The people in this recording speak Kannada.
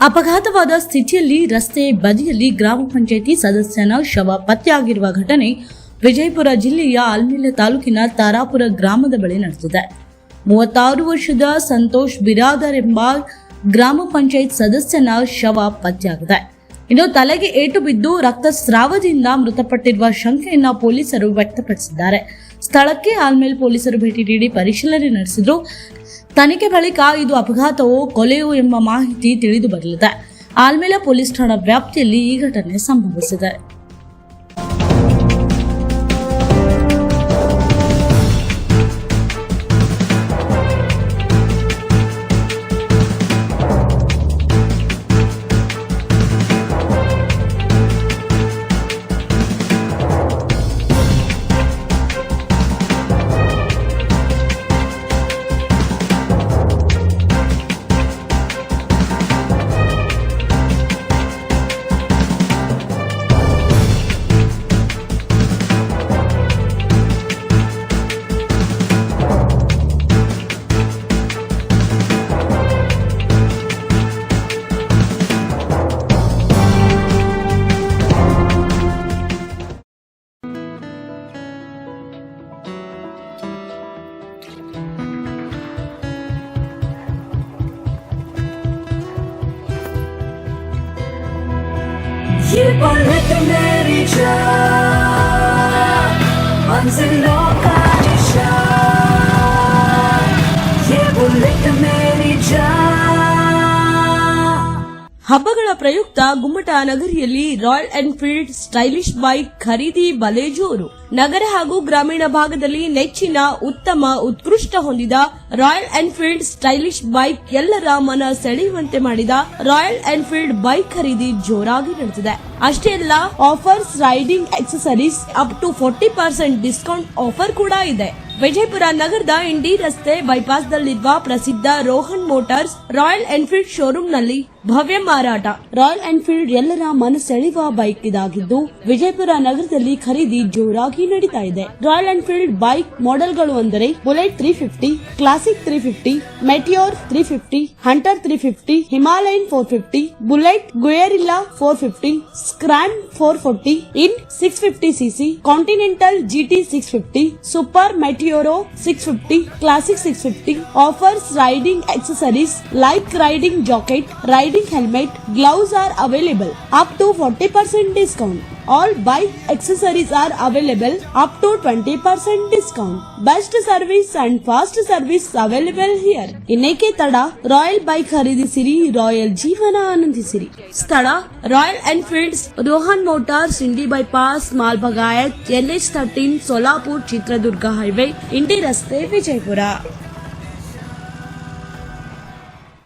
ಅಪಘಾತವಾದ ಸ್ಥಿತಿಯಲ್ಲಿ ರಸ್ತೆ ಬದಿಯಲ್ಲಿ ಗ್ರಾಮ ಪಂಚಾಯಿತಿ ಸದಸ್ಯನ ಶವ ಪತ್ತೆಯಾಗಿರುವ ಘಟನೆ ವಿಜಯಪುರ ಜಿಲ್ಲೆಯ ಆಲ್ಮೇಲ ತಾಲೂಕಿನ ತಾರಾಪುರ ಗ್ರಾಮದ ಬಳಿ ನಡೆದಿದೆ. 36 ವರ್ಷದ ಸಂತೋಷ್ ಬಿರಾದರ್ ಎಂಬ ಗ್ರಾಮ ಪಂಚಾಯತ್ ಸದಸ್ಯನ ಶವ ಪತ್ತೆಯಾಗಿದೆ. ಇನ್ನು ತಲೆಗೆ ಏಟು ಬಿದ್ದು ರಕ್ತಸ್ರಾವದಿಂದ ಮೃತಪಟ್ಟಿರುವ ಶಂಕೆಯನ್ನ ಪೊಲೀಸರು ವ್ಯಕ್ತಪಡಿಸಿದ್ದಾರೆ. ಸ್ಥಳಕ್ಕೆ ಆಲ್ಮೇಲ್ ಪೊಲೀಸರು ಭೇಟಿ ನೀಡಿ ಪರಿಶೀಲನೆ ನಡೆಸಿದ್ರು. ತನಿಖೆ ಬಳಿಕ ಇದು ಅಪಘಾತವೋ ಕೊಲೆಯೋ ಎಂಬ ಮಾಹಿತಿ ತಿಳಿದು ಬರಲಿದೆ. ಆಲ್ಮೇಲ ಪೊಲೀಸ್ ಠಾಣಾ ವ್ಯಾಪ್ತಿಯಲ್ಲಿ ಈ ಘಟನೆ ಸಂಭವಿಸಿದೆ. ये बुलेट मेरी जान, मंजिलों का निशान, ये बुलेट मेरी जान. ಹಬ್ಬಗಳ ಪ್ರಯುಕ್ತ ಗುಮ್ಮಟ ನಗರಿಯಲ್ಲಿ ರಾಯಲ್ ಎನ್ಫೀಲ್ಡ್ ಸ್ಟೈಲಿಶ್ ಬೈಕ್ ಖರೀದಿ ಬಲೆ ಜೋರು. ನಗರ ಹಾಗೂ ಗ್ರಾಮೀಣ ಭಾಗದಲ್ಲಿ ನೆಚ್ಚಿನ ಉತ್ತಮ ಉತ್ಕೃಷ್ಟ ಹೊಂದಿದ ರಾಯಲ್ ಎನ್ಫೀಲ್ಡ್ ಸ್ಟೈಲಿಶ್ ಬೈಕ್ ಎಲ್ಲರ ಮನ ಸೆಳೆಯುವಂತೆ ಮಾಡಿದ ರಾಯಲ್ ಎನ್ಫೀಲ್ಡ್ ಬೈಕ್ ಖರೀದಿ ಜೋರಾಗಿ ನಡೆದಿದೆ. ಅಷ್ಟೇ ಅಲ್ಲ, offers, riding accessories up to 40% discount offer ಕೂಡ ಇದೆ. ವಿಜಯಪುರ ನಗರದ ಇಂಡಿ ರಸ್ತೆ ಬೈಪಾಸ್ನಲ್ಲಿರುವ ಪ್ರಸಿದ್ಧ ರೋಹನ್ ಮೋಟಾರ್ಸ್ ರಾಯಲ್ ಎನ್ಫೀಲ್ಡ್ ಶೋರೂಂನಲ್ಲಿ ಭವ್ಯ ಮಾರಾಟ. ರಾಯಲ್ ಎನ್ಫೀಲ್ಡ್ ಎಲ್ಲರ ಮನಸೆಳೆಯುವ ಬೈಕ್ ಇದಾಗಿದ್ದು ವಿಜಯಪುರ ನಗರದಲ್ಲಿ ಖರೀದಿ ಜೋರಾಗಿ ನಡೀತಾ ಇದೆ. ರಾಯಲ್ ಎನ್ಫೀಲ್ಡ್ ಬೈಕ್ ಮಾಡೆಲ್ಗಳು ಅಂದರೆ Bullet 350, Classic 350, Meteor 350, Hunter 350, Himalayan 450, Bullet Guerrilla 450, Scram 440 in 650cc, Continental GT 650, Super Meteor 650, Classic 650. Offers, riding accessories like riding jacket, riding helmet, gloves are available up to 40% discount. All bike accessories are available up to 20% discount. Best service and fast service available here. ಇನ್ನೇಕೆ ತಡ, ರಾಯಲ್ ಬೈಕ್ ಖರೀದಿಸಿರಿ, ರಾಯಲ್ ಜೀವನ ಆನಂದಿಸಿರಿ. ಸ್ಥಳ Royal Enfield's Rohan motors, Indi bypass, Malbagayat, NH13, Solapur Chitradurga highway, Indi ರಸ್ತೆ, ವಿಜಯಪುರ.